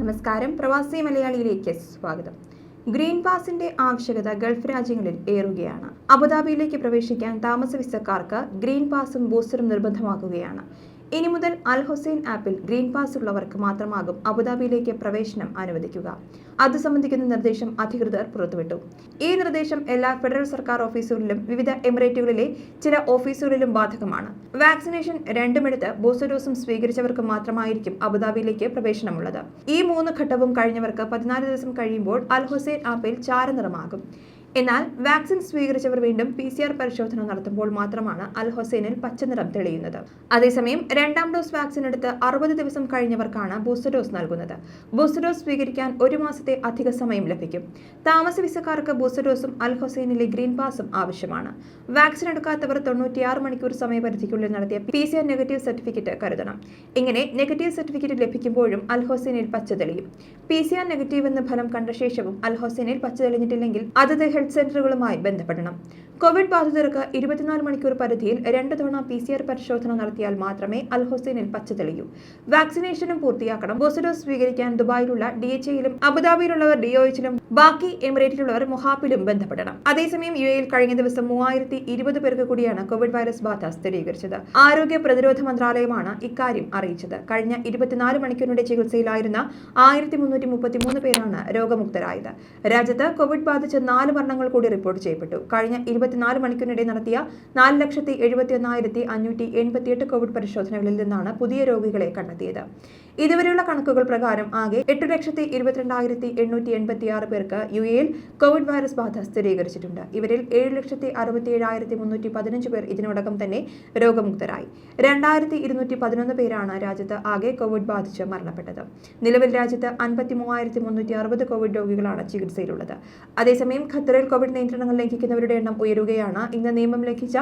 നമസ്കാരം, പ്രവാസി മലയാളിയിലേക്ക് സ്വാഗതം. ഗ്രീൻ പാസിന്റെ ആവശ്യകത ഗൾഫ് രാജ്യങ്ങളിൽ ഏറുകയാണ്. അബുദാബിയിലേക്ക് പ്രവേശിക്കാൻ താമസ വിസക്കാർക്ക് ഗ്രീൻ പാസും ബൂസ്റ്ററും നിർബന്ധമാക്കുകയാണ്. ഇനി മുതൽ അൽ ഹുസൈൻ ആപ്പിൽ ഗ്രീൻ പാസ് ഉള്ളവർക്ക് മാത്രമാകും അബുദാബിയിലേക്ക് പ്രവേശനം അനുവദിക്കുക. അത് സംബന്ധിക്കുന്ന നിർദ്ദേശം അധികൃതർ പുറത്തുവിട്ടു. ഈ നിർദ്ദേശം എല്ലാ ഫെഡറൽ സർക്കാർ ഓഫീസുകളിലും വിവിധ എമിറേറ്റുകളിലെ ചില ഓഫീസുകളിലും ബാധകമാണ്. വാക്സിനേഷൻ രണ്ടുമെടുത്ത് ബൂസ്റ്റർ ഡോസും സ്വീകരിച്ചവർക്ക് മാത്രമായിരിക്കും അബുദാബിയിലേക്ക് പ്രവേശനമുള്ളത്. ഈ 3 ഘട്ടവും കഴിഞ്ഞവർക്ക് 14 ദിവസം കഴിയുമ്പോൾ അൽ ഹുസൈൻ ആപ്പിൽ ചാരനിറമാകും. എന്നാൽ വാക്സിൻ സ്വീകരിച്ചവർ വീണ്ടും PCR പരിശോധന നടത്തുമ്പോൾ മാത്രമാണ് അൽ ഹുസൈനിൽ പച്ചനിറം തെളിയുന്നത്. അതേസമയം 2ാം ഡോസ് വാക്സിൻ എടുത്ത് 60 ദിവസം കഴിഞ്ഞവർക്കാണ് ബൂസ്റ്റർ ഡോസ് നൽകുന്നത്. ബൂസ്റ്റർ ഡോസ് സ്വീകരിക്കാൻ 1 മാസത്തെ അധിക സമയം ലഭിക്കും. താമസ വിസക്കാർക്ക് ബൂസ്റ്റർ ഡോസും അൽ ഹുസൈനിലെ ഗ്രീൻ പാസും ആവശ്യമാണ്. വാക്സിൻ എടുക്കാത്തവർ 96 മണിക്കൂർ സമയപരിധിക്കുള്ളിൽ നടത്തിയ PCR നെഗറ്റീവ് സർട്ടിഫിക്കറ്റ് കരുതണം. ഇങ്ങനെ നെഗറ്റീവ് സർട്ടിഫിക്കറ്റ് ലഭിക്കുമ്പോഴും അൽ ഹുസൈനിൽ പച്ച തെളിയും. PCR നെഗറ്റീവ് എന്ന് ഫലം കണ്ട ശേഷവും അൽ ഹുസൈനിൽ പച്ച തെളിഞ്ഞിട്ടില്ലെങ്കിൽ അതത് ഹെൽത്ത് സെന്ററുകളുമായി ബന്ധപ്പെടണം. കോവിഡ് ബാധിതർക്ക് 24 മണിക്കൂർ പരിധിയിൽ 2 തവണ PCR പരിശോധന നടത്തിയാൽ മാത്രമേ അൽ ഹുസൈനിൽ പച്ച തെളിയൂ. വാക്സിനേഷനും പൂർത്തിയാക്കണം. ബൂസ്റ്റർ ഡോസ് സ്വീകരിക്കാൻ ദുബായിലുള്ള DHAയിലും അബുദാബിയിലുള്ളവർ DOHയിലും ബാക്കി എമിറേറ്റിലുള്ളവർ മൊഹാപ്പിലും ബന്ധപ്പെടണം. അതേസമയം UAEയിൽ കഴിഞ്ഞ ദിവസം 3020 പേർക്ക് കൂടിയാണ് കോവിഡ് വൈറസ് ബാധ സ്ഥിരീകരിച്ചത്. ആരോഗ്യ പ്രതിരോധ മന്ത്രാലയമാണ് ഇക്കാര്യം അറിയിച്ചത്. കഴിഞ്ഞ 24 മണിക്കൂറിന്റെ ചികിത്സയിലായിരുന്ന 1333 പേരാണ് രോഗമുക്തരായത്. രാജ്യത്ത് കോവിഡ് ബാധിച്ച് 4 മരണങ്ങൾ കൂടി റിപ്പോർട്ട് ചെയ്യപ്പെട്ടു. കഴിഞ്ഞ 24 മണിക്കൂറിനിടെ നടത്തിയ 4,71,588 കോവിഡ് പരിശോധനകളിൽ നിന്നാണ് പുതിയ രോഗികളെ കണ്ടെത്തിയത്. ഇതുവരെയുള്ള കണക്കുകൾ പ്രകാരം ആകെ 8,22,886 പേർക്ക് UAEയിൽ കോവിഡ് വൈറസ് ബാധ സ്ഥിരീകരിച്ചിട്ടുണ്ട്. ഇവരിൽ 7,67,315 പേർ ഇതിനോടകം തന്നെ രോഗമുക്തരായി. 2,211 പേരാണ് രാജ്യത്ത് ആകെ കോവിഡ് ബാധിച്ച് മരണപ്പെട്ടത്. നിലവിൽ രാജ്യത്ത് 53,360 കോവിഡ് രോഗികളാണ് ചികിത്സയിലുള്ളത്. അതേസമയം ഖത്തറിൽ കോവിഡ് നിയന്ത്രണങ്ങൾ ലംഘിക്കുന്നവരുടെ എണ്ണം ഉയരുകയാണ്. ഇന്ന് നിയമം ലംഘിച്ച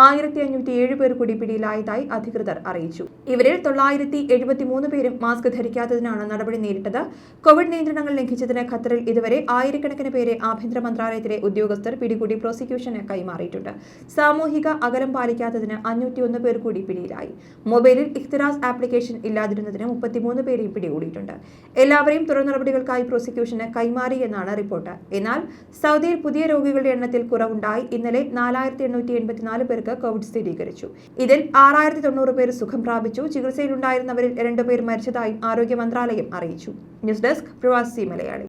1,507 പേർ കൂടി പിടിയിലായതായി അധികൃതർ അറിയിച്ചു. ഇവരിൽ 973 പേരും മാസ്ക് ധരിക്കാത്തതിനാണ് നടപടി നേരിട്ടത്. കോവിഡ് നിയന്ത്രണങ്ങൾ ലംഘിച്ചതിന് ഖത്തറിൽ ഇതുവരെ ആയിരക്കണക്കിന് പേരെ ആഭ്യന്തര മന്ത്രാലയത്തിലെ ഉദ്യോഗസ്ഥർ പിടികൂടി പ്രോസിക്യൂഷന് കൈമാറിയിട്ടുണ്ട്. സാമൂഹിക അകലം പാലിക്കാത്തതിന് 501 പേർ കൂടി പിടിയിലായി. മൊബൈലിൽ ഇഖ്തിറാസ് ആപ്ലിക്കേഷൻ ഇല്ലാതിരുന്നതിന് 33 പേരെയും പിടികൂടിയിട്ടുണ്ട്. എല്ലാവരെയും തുടർ നടപടികൾക്കായി പ്രോസിക്യൂഷന് കൈമാറി എന്നാണ് റിപ്പോർട്ട്. എന്നാൽ സൗദിയിൽ പുതിയ രോഗികളുടെ എണ്ണത്തിൽ കുറവുണ്ടായി. ഇന്നലെ 4,884 പേർക്ക് കോവിഡ് സ്ഥിരീകരിച്ചു. ഇതിൽ 6,090 പേർ സുഖം പ്രാപിച്ചു. ചികിത്സയിലുണ്ടായിരുന്നവരിൽ 2 പേർ മരിച്ചതായും ആരോഗ്യ മന്ത്രാലയം അറിയിച്ചു. ന്യൂസ് ഡെസ്ക്, പ്രവാസി മലയാളി.